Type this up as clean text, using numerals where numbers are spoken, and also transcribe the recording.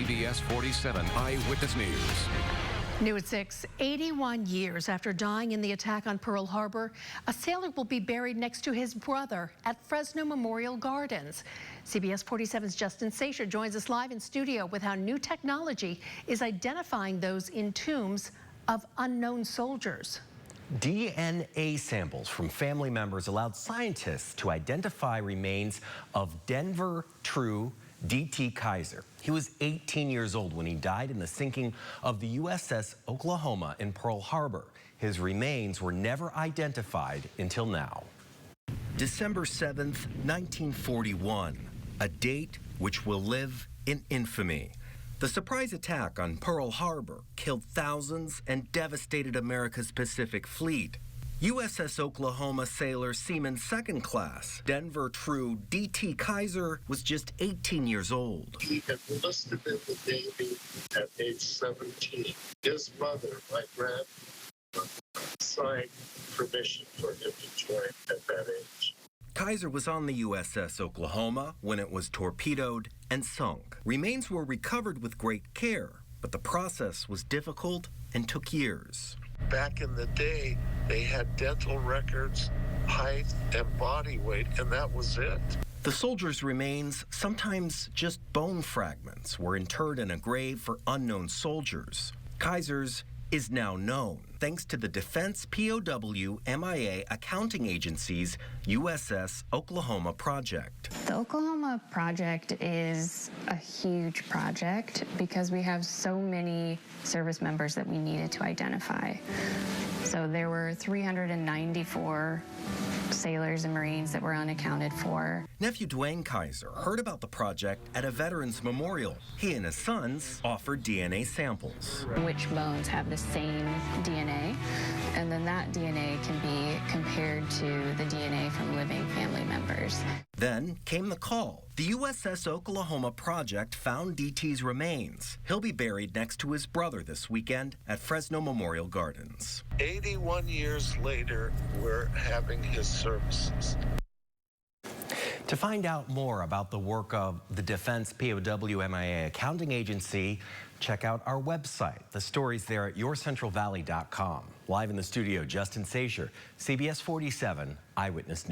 CBS 47 Eyewitness News. New at 6, 81 years after dying in the attack on Pearl Harbor, a sailor will be buried next to his brother at Fresno Memorial Gardens. CBS 47's Justin Sacher joins us live in studio with how new technology is identifying those in tombs of unknown soldiers. DNA samples from family members allowed scientists to identify remains of Denver True D.T. Kaiser. He was 18 years old when he died in the sinking of the USS Oklahoma in Pearl Harbor. His remains were never identified until now. December 7th, 1941, a date which will live in infamy. The surprise attack on Pearl Harbor killed thousands and devastated America's Pacific Fleet. USS Oklahoma sailor Seaman Second Class Denver True D.T. Kaiser was just 18 years old. He had enlisted in the Navy at age 17. His mother, my grandmother, signed permission for him to join at that age. Kaiser was on the USS Oklahoma when it was torpedoed and sunk. Remains were recovered with great care, but the process was difficult and took years. Back in the day, they had dental records, height, and body weight, and that was it. The soldiers' remains, sometimes just bone fragments, were interred in a grave for unknown soldiers. Kaiser's is now known thanks to the Defense POW MIA Accounting Agency's USS Oklahoma project. The Oklahoma project is a huge project because we have so many service members that we needed to identify. So there were 394 sailors and Marines that were unaccounted for. Nephew Dwayne Kaiser heard about the project at a veterans memorial. He and his sons offered DNA samples. Which bones have the same DNA, and then that DNA can be compared to the DNA from living family members. Then came the call. The USS Oklahoma project found DT's remains. He'll be buried next to his brother this weekend at Fresno Memorial Gardens. 81 years later, we're having his services. To find out more about the work of the Defense POW MIA Accounting Agency, check out our website. The story's there at yourcentralvalley.com. Live in the studio, Justin Sacher, CBS 47 Eyewitness News.